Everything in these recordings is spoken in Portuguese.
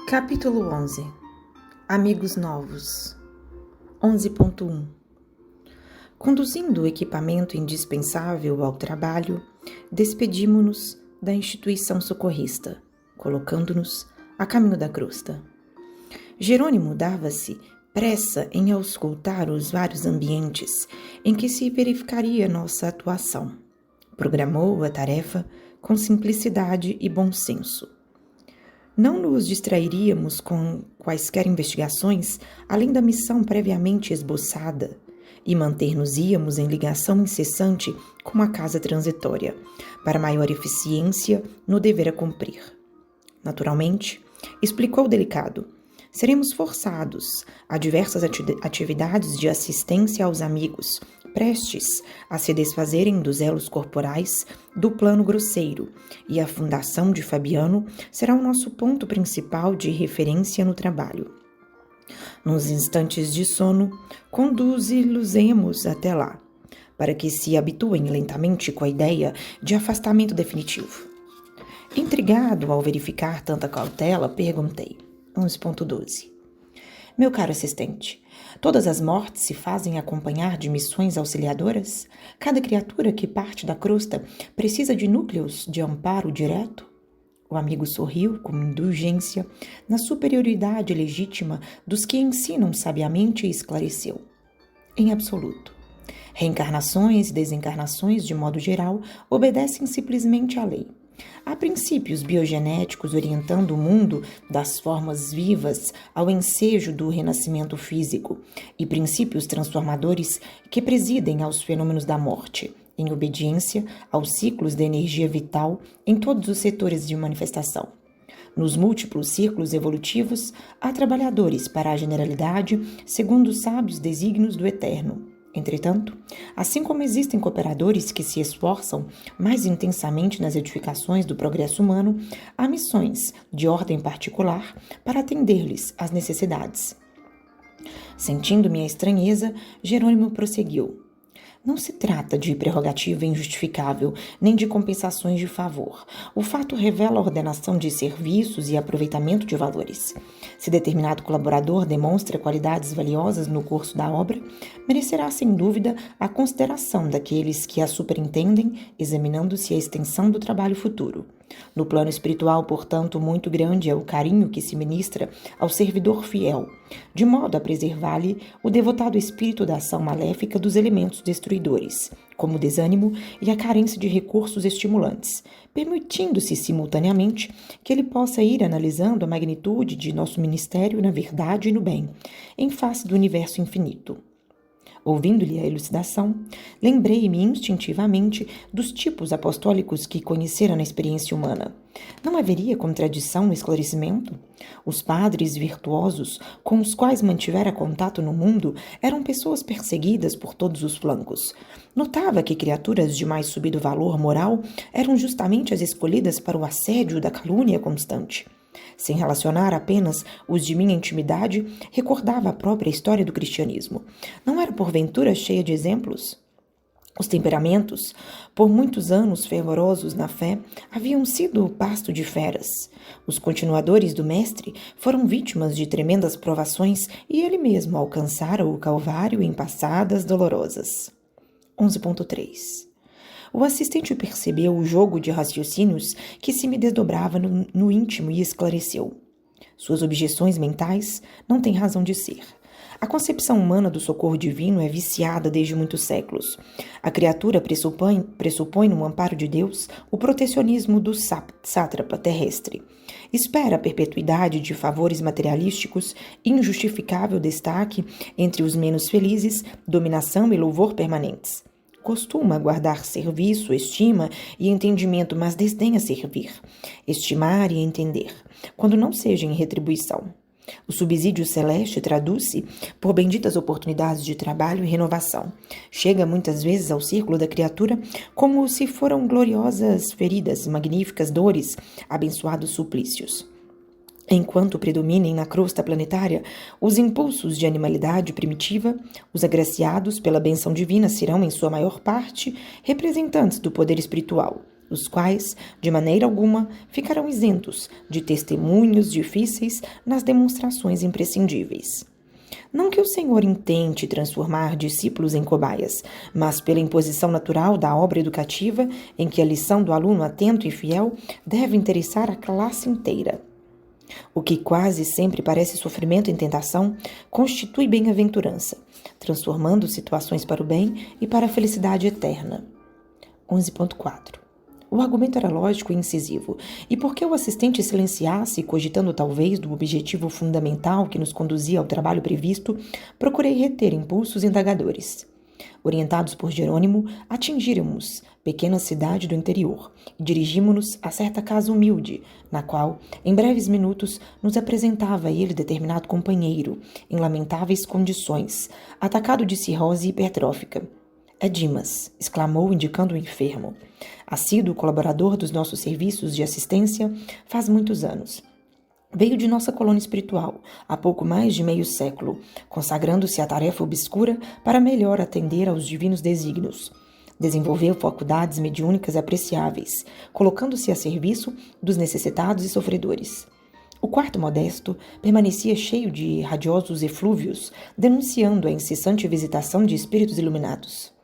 Capítulo 11. Amigos novos. 11.1. Conduzindo o equipamento indispensável ao trabalho, despedimo-nos da instituição socorrista, colocando-nos a caminho da crosta. Jerônimo dava-se pressa em auscultar os vários ambientes em que se verificaria nossa atuação. Programou a tarefa com simplicidade e bom senso. Não nos distrairíamos com quaisquer investigações além da missão previamente esboçada e manter-nos-íamos em ligação incessante com a casa transitória, para maior eficiência no dever a cumprir. Naturalmente, explicou o delicado, seremos forçados a diversas atividades de assistência aos amigos, prestes a se desfazerem dos elos corporais do plano grosseiro, e a fundação de Fabiano será o nosso ponto principal de referência no trabalho. Nos instantes de sono, conduzi-los-emos até lá, para que se habituem lentamente com a ideia de afastamento definitivo. Intrigado ao verificar tanta cautela, perguntei. 11.12. Meu caro assistente, todas as mortes se fazem acompanhar de missões auxiliadoras? Cada criatura que parte da crosta precisa de núcleos de amparo direto? O amigo sorriu com indulgência na superioridade legítima dos que ensinam sabiamente e esclareceu. Em absoluto. Reencarnações e desencarnações, de modo geral, obedecem simplesmente à lei. Há princípios biogenéticos orientando o mundo das formas vivas ao ensejo do renascimento físico e princípios transformadores que presidem aos fenômenos da morte, em obediência aos ciclos da energia vital em todos os setores de manifestação. Nos múltiplos círculos evolutivos, há trabalhadores para a generalidade segundo os sábios desígnios do Eterno. Entretanto, assim como existem cooperadores que se esforçam mais intensamente nas edificações do progresso humano, há missões de ordem particular para atender-lhes às necessidades. Sentindo minha estranheza, Jerônimo prosseguiu. Não se trata de prerrogativa injustificável, nem de compensações de favor. O fato revela a ordenação de serviços e aproveitamento de valores. Se determinado colaborador demonstra qualidades valiosas no curso da obra, merecerá sem dúvida a consideração daqueles que a superintendem, examinando-se a extensão do trabalho futuro. No plano espiritual, portanto, muito grande é o carinho que se ministra ao servidor fiel, de modo a preservar-lhe o devotado espírito da ação maléfica dos elementos destruidores, como o desânimo e a carência de recursos estimulantes, permitindo-se simultaneamente que ele possa ir analisando a magnitude de nosso ministério na verdade e no bem, em face do universo infinito. Ouvindo-lhe a elucidação, lembrei-me instintivamente dos tipos apostólicos que conhecera na experiência humana. Não haveria contradição no esclarecimento? Os padres virtuosos com os quais mantivera contato no mundo eram pessoas perseguidas por todos os flancos. Notava que criaturas de mais subido valor moral eram justamente as escolhidas para o assédio da calúnia constante. Sem relacionar apenas os de minha intimidade, recordava a própria história do cristianismo. Não era porventura cheia de exemplos? Os temperamentos, por muitos anos fervorosos na fé, haviam sido pasto de feras. Os continuadores do mestre foram vítimas de tremendas provações e ele mesmo alcançara o Calvário em passadas dolorosas. 11.3. O assistente percebeu o jogo de raciocínios que se me desdobrava no íntimo e esclareceu. Suas objeções mentais não têm razão de ser. A concepção humana do socorro divino é viciada desde muitos séculos. A criatura pressupõe no amparo de Deus o protecionismo do sátrapa terrestre. Espera a perpetuidade de favores materialísticos, injustificável destaque entre os menos felizes, dominação e louvor permanentes. Costuma guardar serviço, estima e entendimento, mas desdenha servir, estimar e entender, quando não seja em retribuição. O subsídio celeste traduz-se por benditas oportunidades de trabalho e renovação. Chega muitas vezes ao círculo da criatura como se foram gloriosas feridas, magníficas dores, abençoados suplícios. Enquanto predominem na crosta planetária os impulsos de animalidade primitiva, os agraciados pela benção divina serão, em sua maior parte, representantes do poder espiritual, os quais, de maneira alguma, ficarão isentos de testemunhos difíceis nas demonstrações imprescindíveis. Não que o Senhor intente transformar discípulos em cobaias, mas pela imposição natural da obra educativa, em que a lição do aluno atento e fiel deve interessar a classe inteira. O que quase sempre parece sofrimento em tentação, constitui bem-aventurança, transformando situações para o bem e para a felicidade eterna. 11.4. O argumento era lógico e incisivo, e porque o assistente silenciasse, cogitando talvez do objetivo fundamental que nos conduzia ao trabalho previsto, procurei reter impulsos indagadores. Orientados por Jerônimo, atingíramos pequena cidade do interior e dirigimos-nos a certa casa humilde, na qual, em breves minutos, nos apresentava ele determinado companheiro, em lamentáveis condições, atacado de cirrose hipertrófica. É Dimas, exclamou, indicando o enfermo. Assíduo colaborador dos nossos serviços de assistência faz muitos anos. Veio de nossa colônia espiritual há pouco mais de meio século, consagrando-se à tarefa obscura para melhor atender aos divinos desígnios. Desenvolveu faculdades mediúnicas apreciáveis, colocando-se a serviço dos necessitados e sofredores. O quarto modesto permanecia cheio de radiosos eflúvios, denunciando a incessante visitação de espíritos iluminados.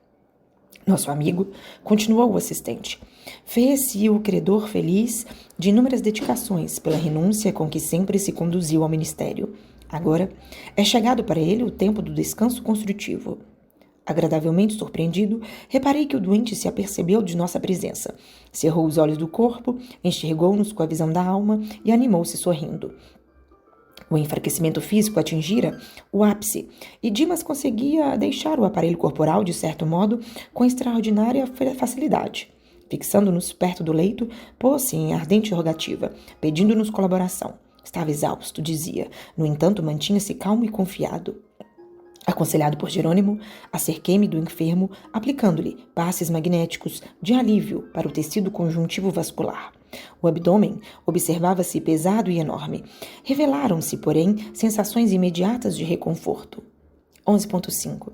Nosso amigo, continuou o assistente, fez-se o credor feliz de inúmeras dedicações pela renúncia com que sempre se conduziu ao ministério. Agora, é chegado para ele o tempo do descanso construtivo. Agradavelmente surpreendido, reparei que o doente se apercebeu de nossa presença. Cerrou os olhos do corpo, enxergou-nos com a visão da alma e animou-se sorrindo. O enfraquecimento físico atingira o ápice, e Dimas conseguia deixar o aparelho corporal, de certo modo, com extraordinária facilidade. Fixando-nos perto do leito, pôs-se em ardente rogativa, pedindo-nos colaboração. Estava exausto, dizia, no entanto mantinha-se calmo e confiado. Aconselhado por Jerônimo, acerquei-me do enfermo, aplicando-lhe passes magnéticos de alívio para o tecido conjuntivo vascular. O abdômen observava-se pesado e enorme. Revelaram-se, porém, sensações imediatas de reconforto. 11.5.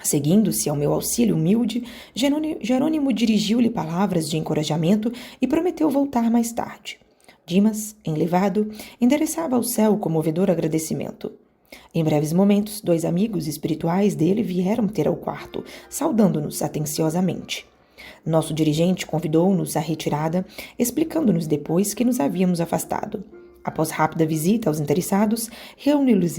Seguindo-se ao meu auxílio humilde, Jerônimo dirigiu-lhe palavras de encorajamento e prometeu voltar mais tarde. Dimas, enlevado, endereçava ao céu o comovedor agradecimento. Em breves momentos, 2 amigos espirituais dele vieram ter ao quarto, saudando-nos atenciosamente. Nosso dirigente convidou-nos à retirada, explicando-nos depois que nos havíamos afastado. Após rápida visita aos interessados, reuni-los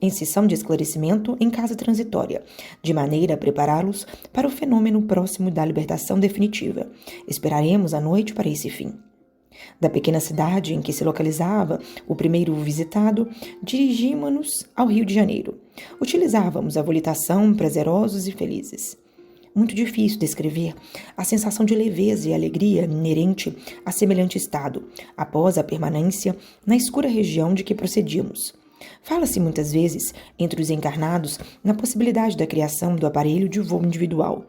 em sessão de esclarecimento em casa transitória, de maneira a prepará-los para o fenômeno próximo da libertação definitiva. Esperaremos a noite para esse fim. Da pequena cidade em que se localizava o primeiro visitado, dirigimos-nos ao Rio de Janeiro. Utilizávamos a volitação prazerosos e felizes. Muito difícil descrever a sensação de leveza e alegria inerente a semelhante estado, após a permanência na escura região de que procedíamos. Fala-se muitas vezes, entre os encarnados, na possibilidade da criação do aparelho de voo individual.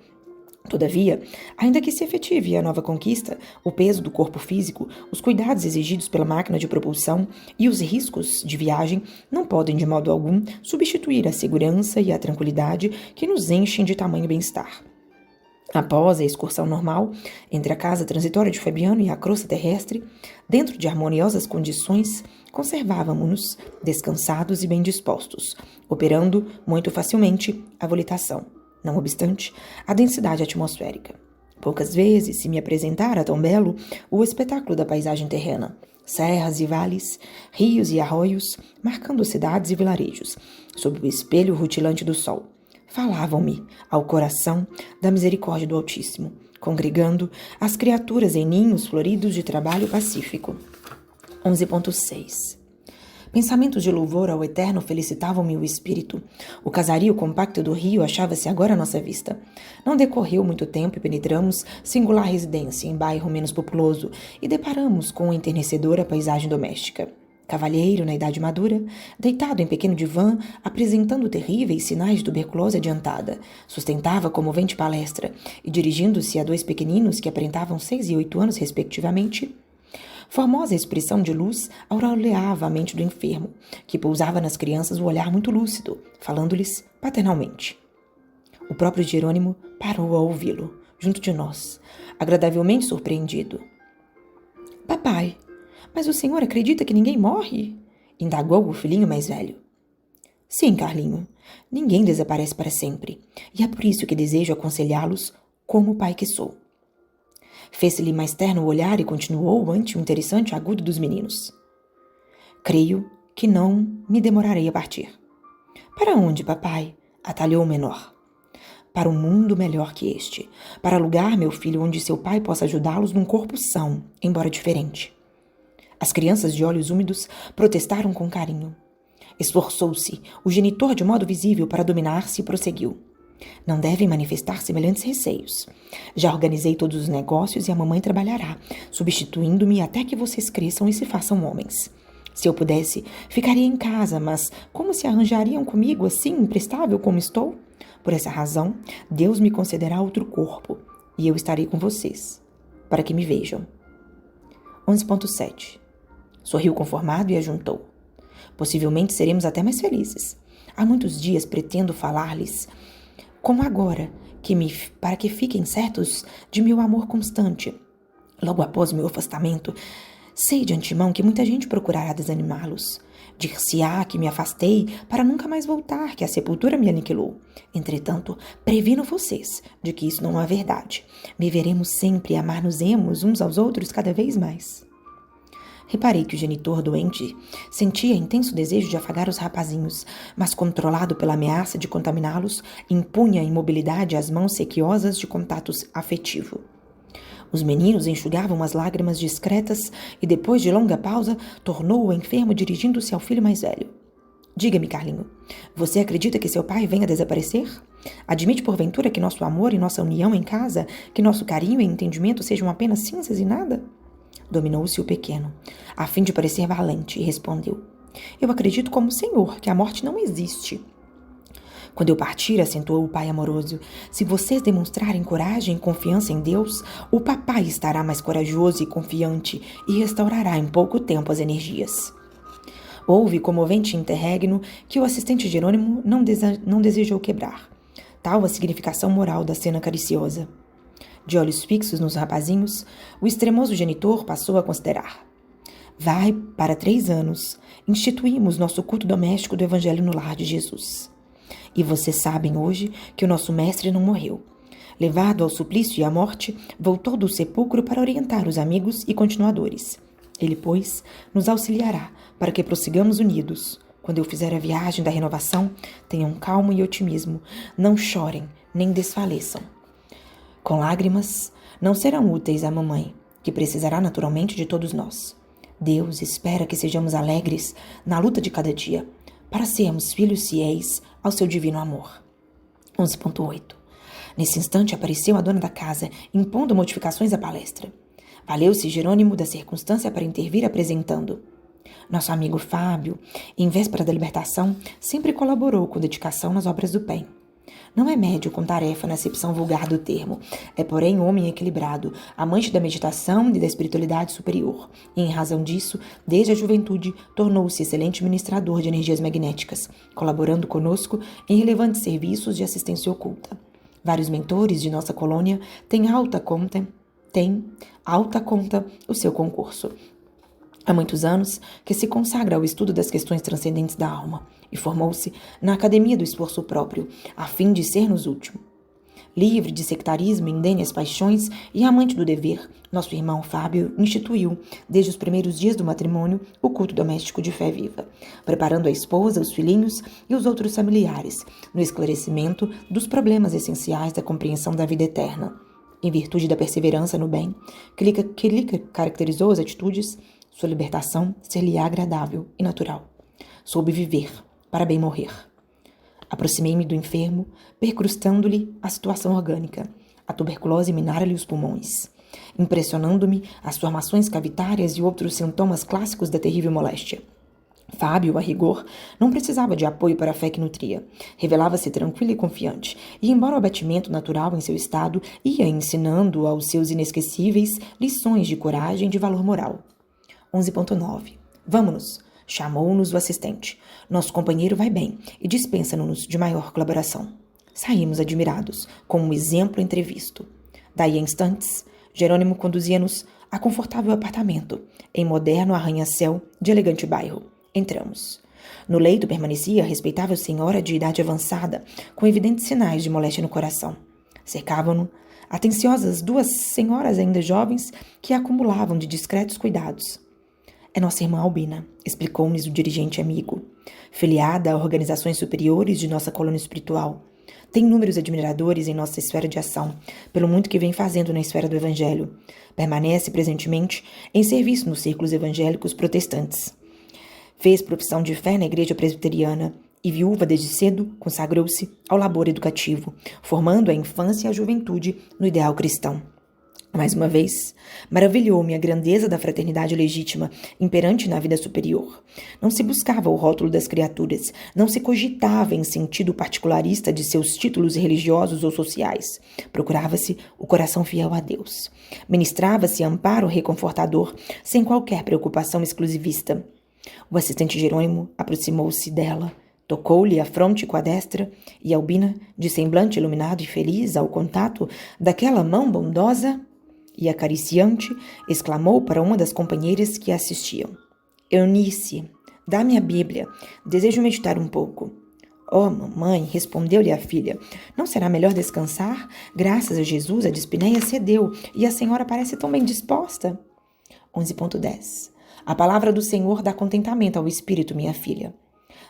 Todavia, ainda que se efetive a nova conquista, o peso do corpo físico, os cuidados exigidos pela máquina de propulsão e os riscos de viagem não podem de modo algum substituir a segurança e a tranquilidade que nos enchem de tamanho bem-estar. Após a excursão normal entre a casa transitória de Fabiano e a crosta terrestre, dentro de harmoniosas condições, conservávamos-nos descansados e bem dispostos, operando muito facilmente a volitação. Não obstante, a densidade atmosférica. Poucas vezes se me apresentara tão belo o espetáculo da paisagem terrena. Serras e vales, rios e arroios, marcando cidades e vilarejos, sob o espelho rutilante do sol. Falavam-me ao coração da misericórdia do Altíssimo, congregando as criaturas em ninhos floridos de trabalho pacífico. 11.6. Pensamentos de louvor ao Eterno felicitavam-me o espírito. O casario compacto do rio achava-se agora à nossa vista. Não decorreu muito tempo e penetramos singular residência em bairro menos populoso e deparamos com enternecedora paisagem doméstica. Cavalheiro na idade madura, deitado em pequeno divã, apresentando terríveis sinais de tuberculose adiantada, sustentava comovente palestra e, dirigindo-se a 2 pequeninos que aparentavam 6 e 8 anos respectivamente, formosa expressão de luz aureolava a mente do enfermo, que pousava nas crianças o olhar muito lúcido, falando-lhes paternalmente. O próprio Jerônimo parou a ouvi-lo. junto de nós, agradavelmente surpreendido. Papai, mas o senhor acredita que ninguém morre? Indagou o filhinho mais velho. Sim, Carlinho, ninguém desaparece para sempre, e é por isso que desejo aconselhá-los como o pai que sou. Fez-se-lhe mais terno o olhar e continuou ante o interessante agudo dos meninos. Creio que não me demorarei a partir. Para onde, papai? Atalhou o menor. Para um mundo melhor que este, para lugar, meu filho, onde seu pai possa ajudá-los num corpo são, embora diferente. As crianças de olhos úmidos protestaram com carinho. Esforçou-se o genitor de modo visível para dominar-se e prosseguiu. Não devem manifestar semelhantes receios. Já organizei todos os negócios e a mamãe trabalhará, substituindo-me até que vocês cresçam e se façam homens. Se eu pudesse, ficaria em casa, mas como se arranjariam comigo assim, imprestável como estou? Por essa razão, Deus me concederá outro corpo, e eu estarei com vocês, para que me vejam. 11.7. Sorriu conformado e ajuntou. Possivelmente seremos até mais felizes. Há muitos dias pretendo falar-lhes, como agora, para que fiquem certos de meu amor constante. Logo após meu afastamento, sei de antemão que muita gente procurará desanimá-los. Dir-se-á que me afastei para nunca mais voltar, que a sepultura me aniquilou. Entretanto, previno vocês de que isso não é verdade. Me veremos sempre e amar-nos-emos uns aos outros cada vez mais. Reparei que o genitor doente sentia intenso desejo de afagar os rapazinhos, mas controlado pela ameaça de contaminá-los, impunha a imobilidade às mãos sequiosas de contato afetivo. Os meninos enxugavam as lágrimas discretas e, depois de longa pausa, tornou o enfermo dirigindo-se ao filho mais velho. Diga-me, Carlinho, você acredita que seu pai venha a desaparecer? Admite, porventura, que nosso amor e nossa união em casa, que nosso carinho e entendimento sejam apenas cinzas e nada? Dominou-se o pequeno, a fim de parecer valente, e respondeu. Eu acredito como o senhor que a morte não existe. Quando eu partir, acentuou o pai amoroso, se vocês demonstrarem coragem e confiança em Deus, o papai estará mais corajoso e confiante e restaurará em pouco tempo as energias. Houve comovente interregno que o assistente Jerônimo não desejou quebrar. Tal a significação moral da cena cariciosa. De olhos fixos nos rapazinhos, o extremoso genitor passou a considerar. Vai para 3 anos, instituímos nosso culto doméstico do Evangelho no lar de Jesus. E vocês sabem hoje que o nosso mestre não morreu. Levado ao suplício e à morte, voltou do sepulcro para orientar os amigos e continuadores. Ele, pois, nos auxiliará para que prossigamos unidos. Quando eu fizer a viagem da renovação, tenham calma e otimismo. Não chorem, nem desfaleçam. Com lágrimas, não serão úteis à mamãe, que precisará naturalmente de todos nós. Deus espera que sejamos alegres na luta de cada dia, para sermos filhos fiéis ao seu divino amor. 11.8. Nesse instante apareceu a dona da casa, impondo modificações à palestra. Valeu-se Jerônimo da circunstância para intervir apresentando. Nosso amigo Fábio, em véspera da libertação, sempre colaborou com dedicação nas obras do bem. Não é médio com tarefa na acepção vulgar do termo, é porém homem equilibrado, amante da meditação e da espiritualidade superior, e em razão disso, desde a juventude, tornou-se excelente ministrador de energias magnéticas, colaborando conosco em relevantes serviços de assistência oculta. Vários mentores de nossa colônia têm alta conta o seu concurso. Há muitos anos que se consagra ao estudo das questões transcendentes da alma e formou-se na Academia do Esforço Próprio, a fim de ser nos últimos. Livre de sectarismo, indene às paixões e amante do dever, nosso irmão Fábio instituiu, desde os primeiros dias do matrimônio, o culto doméstico de fé viva, preparando a esposa, os filhinhos e os outros familiares no esclarecimento dos problemas essenciais da compreensão da vida eterna. Em virtude da perseverança no bem, que lhe caracterizou as atitudes, sua libertação ser-lhe agradável e natural. Soube viver, para bem morrer. Aproximei-me do enfermo, percrustando-lhe a situação orgânica. A tuberculose minara-lhe os pulmões, impressionando-me as formações cavitárias e outros sintomas clássicos da terrível moléstia. Fábio, a rigor, não precisava de apoio para a fé que nutria. Revelava-se tranquilo e confiante, e, embora o abatimento natural em seu estado, ia ensinando aos seus inesquecíveis lições de coragem e de valor moral. 11.9. Vamos-nos, chamou-nos o assistente. Nosso companheiro vai bem e dispensa-nos de maior colaboração. Saímos admirados, com um exemplo entrevisto. Daí a instantes, Jerônimo conduzia-nos a confortável apartamento, em moderno arranha-céu de elegante bairro. Entramos. No leito permanecia a respeitável senhora de idade avançada, com evidentes sinais de moléstia no coração. Cercavam-no atenciosas duas senhoras ainda jovens que a acumulavam de discretos cuidados. É nossa irmã Albina, explicou-nos o dirigente amigo, filiada a organizações superiores de nossa colônia espiritual. Tem inúmeros admiradores em nossa esfera de ação, pelo muito que vem fazendo na esfera do Evangelho. Permanece presentemente em serviço nos círculos evangélicos protestantes. Fez profissão de fé na igreja presbiteriana e, viúva desde cedo, consagrou-se ao labor educativo, formando a infância e a juventude no ideal cristão. Mais uma vez, maravilhou-me a grandeza da fraternidade legítima, imperante na vida superior. Não se buscava o rótulo das criaturas, não se cogitava em sentido particularista de seus títulos religiosos ou sociais. Procurava-se o coração fiel a Deus. Ministrava-se amparo reconfortador, sem qualquer preocupação exclusivista. O assistente Jerônimo aproximou-se dela, tocou-lhe a fronte com a destra, e Albina, de semblante iluminado e feliz ao contato daquela mão bondosa e acariciante, exclamou para uma das companheiras que a assistiam: Eunice, dá-me a Bíblia, desejo meditar um pouco. Oh, mamãe, respondeu-lhe a filha, não será melhor descansar? Graças a Jesus, a dispneia cedeu e a senhora parece tão bem disposta. 11.10 A palavra do Senhor dá contentamento ao espírito, minha filha.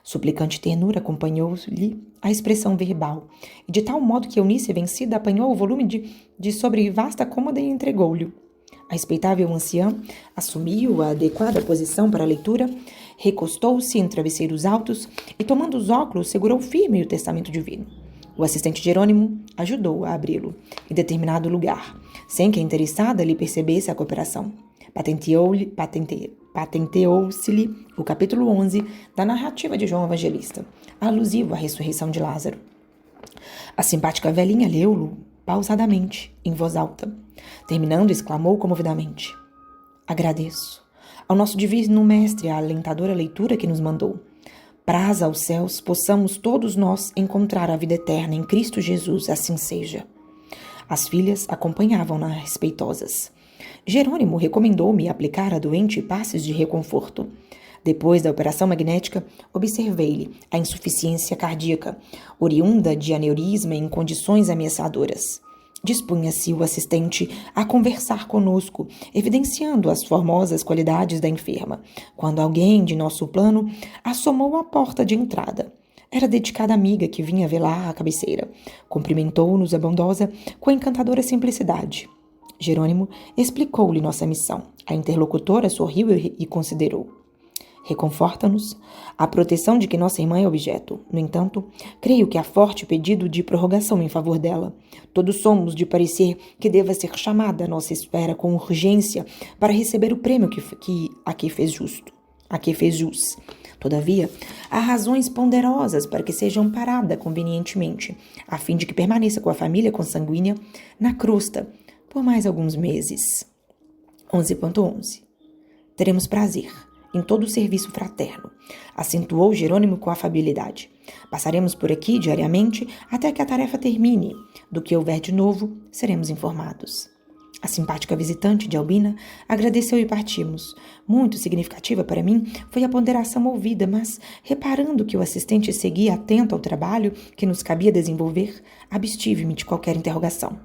Suplicante ternura acompanhou-lhe a expressão verbal, e de tal modo que Eunice, vencida, apanhou o volume de sobre vasta cômoda e entregou-lhe. A respeitável anciã assumiu a adequada posição para a leitura, recostou-se em travesseiros altos e, tomando os óculos, segurou firme o testamento divino. O assistente Jerônimo ajudou a abri-lo em determinado lugar, sem que a interessada lhe percebesse a cooperação. Patenteou-se-lhe o capítulo 11 da narrativa de João Evangelista, alusivo à ressurreição de Lázaro. A simpática velhinha leu-lo pausadamente, em voz alta. Terminando, exclamou comovidamente: Agradeço ao nosso divino mestre a alentadora leitura que nos mandou. Praz aos céus possamos todos nós encontrar a vida eterna em Cristo Jesus, assim seja. As filhas acompanhavam-na respeitosas. Jerônimo recomendou-me aplicar à doente passes de reconforto. Depois da operação magnética, observei-lhe a insuficiência cardíaca, oriunda de aneurisma em condições ameaçadoras. Dispunha-se o assistente a conversar conosco, evidenciando as formosas qualidades da enferma, quando alguém de nosso plano assomou à porta de entrada. Era a dedicada amiga que vinha velar à cabeceira. Cumprimentou-nos a bondosa com encantadora simplicidade. Jerônimo explicou-lhe nossa missão. A interlocutora sorriu e considerou. Reconforta-nos a proteção de que nossa irmã é objeto. No entanto, creio que há forte pedido de prorrogação em favor dela. Todos somos de parecer que deva ser chamada à nossa espera com urgência para receber o prêmio a que fez jus. Todavia, há razões ponderosas para que seja amparada convenientemente, a fim de que permaneça com a família consanguínea na crosta por mais alguns meses. 11.11 Teremos prazer em todo o serviço fraterno, acentuou Jerônimo com afabilidade. Passaremos por aqui diariamente até que a tarefa termine. Do que houver de novo, seremos informados. A simpática visitante de Albina agradeceu e partimos. Muito significativa para mim foi a ponderação ouvida, mas, reparando que o assistente seguia atento ao trabalho que nos cabia desenvolver, abstive-me de qualquer interrogação.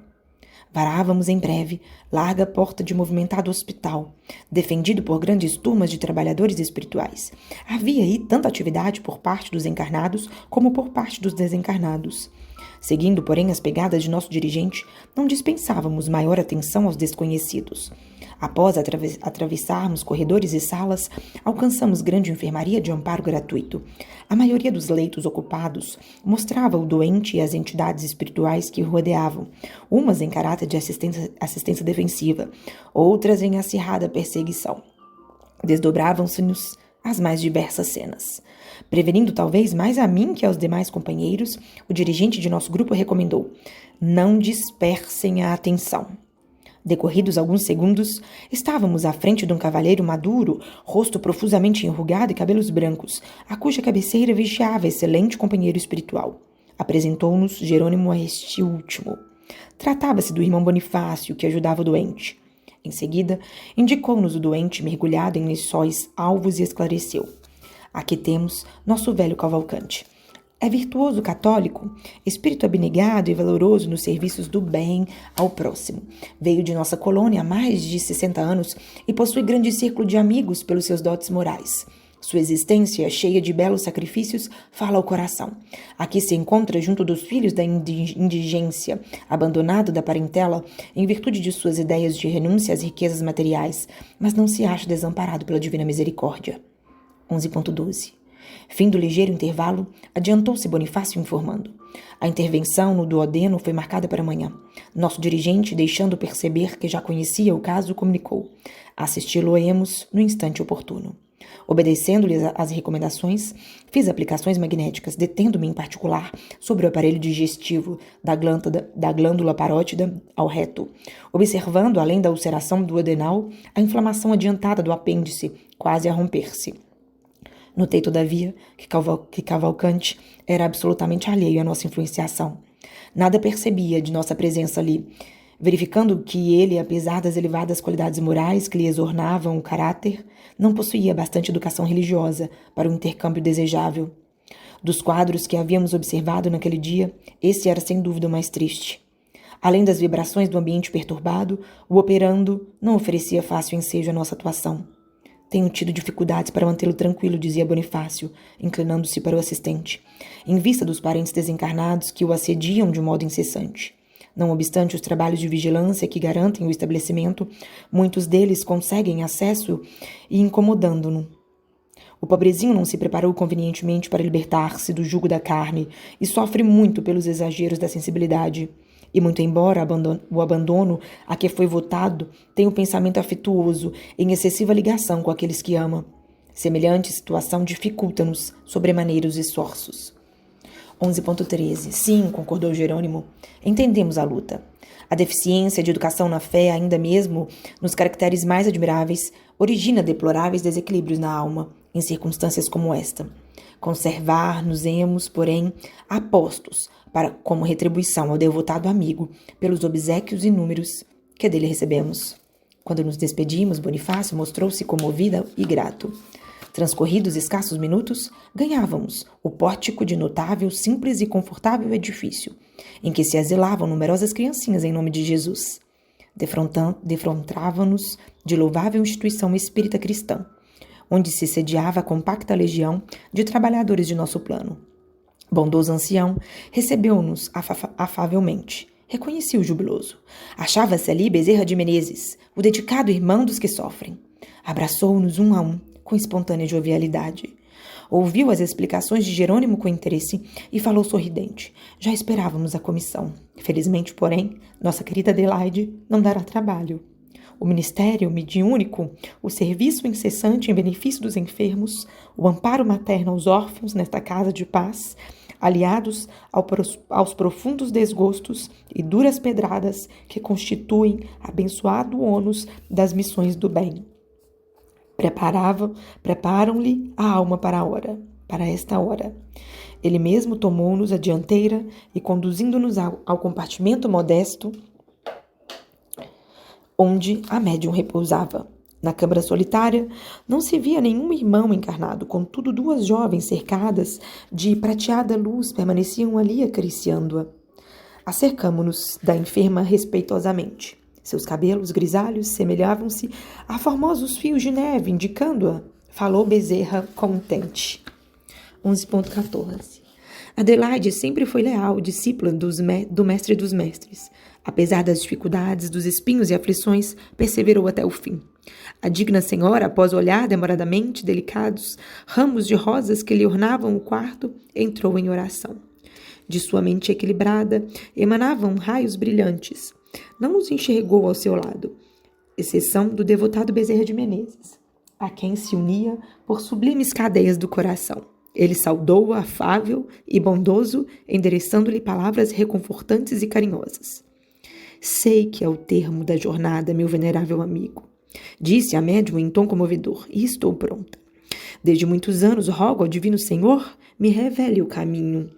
Varávamos em breve larga porta de movimentado hospital, defendido por grandes turmas de trabalhadores espirituais. Havia aí tanta atividade por parte dos encarnados como por parte dos desencarnados. Seguindo, porém, as pegadas de nosso dirigente, não dispensávamos maior atenção aos desconhecidos. Após atravessarmos corredores e salas, alcançamos grande enfermaria de amparo gratuito. A maioria dos leitos ocupados mostrava o doente e as entidades espirituais que o rodeavam, umas em caráter de assistência defensiva, outras em acirrada perseguição. Desdobravam-se-nos as mais diversas cenas. Prevenindo talvez mais a mim que aos demais companheiros, o dirigente de nosso grupo recomendou: não dispersem a atenção. Decorridos alguns segundos, estávamos à frente de um cavalheiro maduro, rosto profusamente enrugado e cabelos brancos, a cuja cabeceira vigiava excelente companheiro espiritual. Apresentou-nos Jerônimo a este último. Tratava-se do irmão Bonifácio, que ajudava o doente. Em seguida, indicou-nos o doente mergulhado em lençóis alvos e esclareceu. Aqui temos nosso velho Cavalcante. É virtuoso católico, espírito abnegado e valoroso nos serviços do bem ao próximo. Veio de nossa colônia há mais de 60 anos e possui grande círculo de amigos pelos seus dotes morais. Sua existência, cheia de belos sacrifícios, fala ao coração. Aqui se encontra junto dos filhos da indigência, abandonado da parentela, em virtude de suas ideias de renúncia às riquezas materiais, mas não se acha desamparado pela divina misericórdia. 11.12. Fim do ligeiro intervalo, adiantou-se Bonifácio informando. A intervenção no duodeno foi marcada para amanhã. Nosso dirigente, deixando perceber que já conhecia o caso, comunicou. Assisti-lo-emos no instante oportuno. Obedecendo-lhe às recomendações, fiz aplicações magnéticas, detendo-me em particular sobre o aparelho digestivo da glândula parótida ao reto, observando, além da ulceração duodenal, a inflamação adiantada do apêndice, quase a romper-se. Notei, todavia, que Cavalcante era absolutamente alheio à nossa influenciação. Nada percebia de nossa presença ali, verificando que ele, apesar das elevadas qualidades morais que lhe exornavam o caráter, não possuía bastante educação religiosa para o intercâmbio desejável. Dos quadros que havíamos observado naquele dia, esse era sem dúvida o mais triste. Além das vibrações do ambiente perturbado, o operando não oferecia fácil ensejo à nossa atuação. Tenho tido dificuldades para mantê-lo tranquilo, dizia Bonifácio, inclinando-se para o assistente, em vista dos parentes desencarnados que o assediam de modo incessante. Não obstante os trabalhos de vigilância que garantem o estabelecimento, muitos deles conseguem acesso e incomodando-no. O pobrezinho não se preparou convenientemente para libertar-se do jugo da carne e sofre muito pelos exageros da sensibilidade. E muito embora o abandono a que foi votado tenha um pensamento afetuoso em excessiva ligação com aqueles que ama. Semelhante situação dificulta-nos sobremaneira os esforços. 11.13. Sim, concordou Jerônimo. Entendemos a luta. A deficiência de educação na fé, ainda mesmo nos caracteres mais admiráveis, origina deploráveis desequilíbrios na alma, em circunstâncias como esta. Conservar-nos-emos, porém, apostos, para como retribuição ao devotado amigo, pelos obséquios inúmeros que dele recebemos. Quando nos despedimos, Bonifácio mostrou-se comovido e grato. Transcorridos escassos minutos, ganhávamos o pórtico de notável, simples e confortável edifício, em que se asilavam numerosas criancinhas em nome de Jesus. Defrontava-nos de louvável instituição espírita cristã, onde se sediava a compacta legião de trabalhadores de nosso plano. Bondoso ancião recebeu-nos afavelmente. Reconheci o jubiloso. Achava-se ali Bezerra de Menezes, o dedicado irmão dos que sofrem. Abraçou-nos um a um, com espontânea jovialidade. Ouviu as explicações de Jerônimo com interesse e falou sorridente. Já esperávamos a comissão. Felizmente, porém, nossa querida Adelaide não dará trabalho. O ministério mediúnico, o serviço incessante em benefício dos enfermos, o amparo materno aos órfãos nesta casa de paz, aliados aos profundos desgostos e duras pedradas que constituem abençoado ônus das missões do bem. Preparam-lhe a alma para esta hora. Ele mesmo tomou-nos a dianteira e, conduzindo-nos ao compartimento modesto, onde a médium repousava. Na câmara solitária não se via nenhum irmão encarnado, contudo 2 jovens cercadas de prateada luz permaneciam ali acariciando-a. Acercamo-nos da enferma respeitosamente. Seus cabelos grisalhos semelhavam-se a formosos fios de neve, indicando-a. Falou Bezerra contente. 11.14. Adelaide sempre foi leal, discípula do mestre dos mestres. Apesar das dificuldades, dos espinhos e aflições, perseverou até o fim. A digna senhora, após olhar demoradamente delicados ramos de rosas que lhe ornavam o quarto, entrou em oração. De sua mente equilibrada, emanavam raios brilhantes. Não os enxergou ao seu lado, exceção do devotado Bezerra de Menezes, a quem se unia por sublimes cadeias do coração. Ele saudou-o afável e bondoso, endereçando-lhe palavras reconfortantes e carinhosas. Sei que é o termo da jornada, meu venerável amigo, disse a médium em tom comovedor, e estou pronta. Desde muitos anos rogo ao divino Senhor me revele o caminho.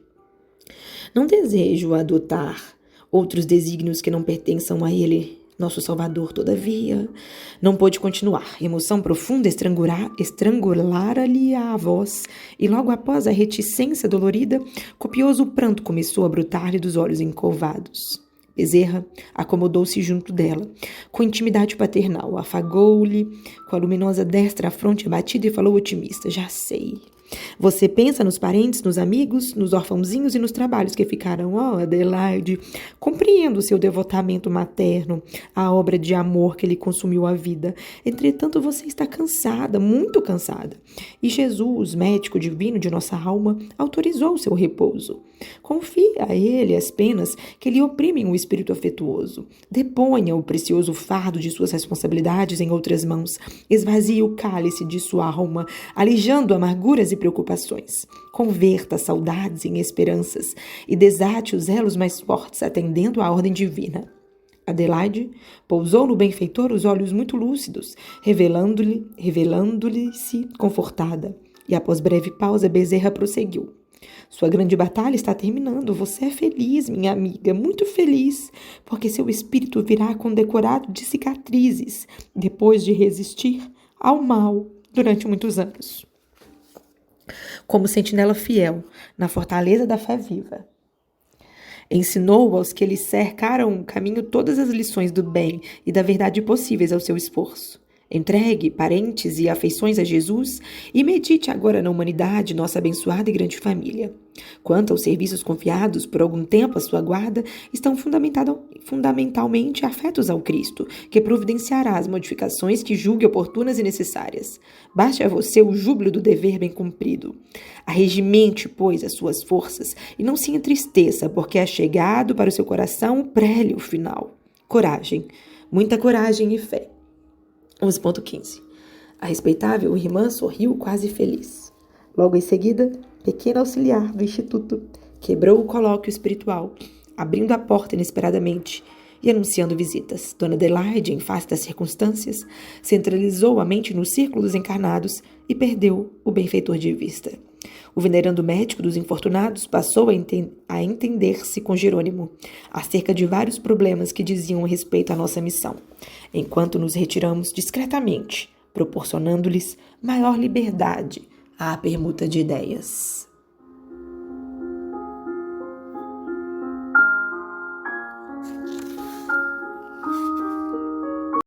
Não desejo adotar outros desígnios que não pertençam a ele. Nosso Salvador, todavia, não pôde continuar. Emoção profunda estrangulara-lhe a voz, e logo após a reticência dolorida, copioso pranto começou a brotar-lhe dos olhos encovados. Bezerra acomodou-se junto dela, com intimidade paternal, afagou-lhe com a luminosa destra a fronte abatida e falou otimista: já sei. Você pensa nos parentes, nos amigos, nos orfãozinhos e nos trabalhos que ficaram. Oh, Adelaide, compreendo o seu devotamento materno, a obra de amor que lhe consumiu a vida. Entretanto, você está cansada, muito cansada. E Jesus, médico divino de nossa alma, autorizou o seu repouso. Confie a ele as penas que lhe oprimem o espírito afetuoso. Deponha o precioso fardo de suas responsabilidades em outras mãos. Esvazie o cálice de sua alma, alijando amarguras e preocupações. Converta saudades em esperanças e desate os elos mais fortes, atendendo à ordem divina. Adelaide pousou no benfeitor os olhos muito lúcidos, revelando-lhe-se confortada. E após breve pausa, Bezerra prosseguiu: sua grande batalha está terminando. Você é feliz, minha amiga, muito feliz, porque seu espírito virá condecorado de cicatrizes, depois de resistir ao mal durante muitos anos. Como sentinela fiel na fortaleza da fé viva, ensinou aos que lhe cercaram o caminho todas as lições do bem e da verdade possíveis ao seu esforço. Entregue parentes e afeições a Jesus e medite agora na humanidade, nossa abençoada e grande família. Quanto aos serviços confiados por algum tempo à sua guarda, estão fundamentalmente afetos ao Cristo, que providenciará as modificações que julgue oportunas e necessárias. Baste a você o júbilo do dever bem cumprido. Arregimente, pois, as suas forças e não se entristeça, porque é chegado para o seu coração o prélio final. Coragem, muita coragem e fé. 11.15. A respeitável irmã sorriu quase feliz. Logo em seguida, pequeno auxiliar do instituto quebrou o colóquio espiritual, abrindo a porta inesperadamente e anunciando visitas. Dona Adelaide, em face das circunstâncias, centralizou a mente nos círculos encarnados e perdeu o benfeitor de vista. O venerando médico dos infortunados passou a entender-se com Jerônimo acerca de vários problemas que diziam respeito à nossa missão, enquanto nos retiramos discretamente, proporcionando-lhes maior liberdade à permuta de ideias.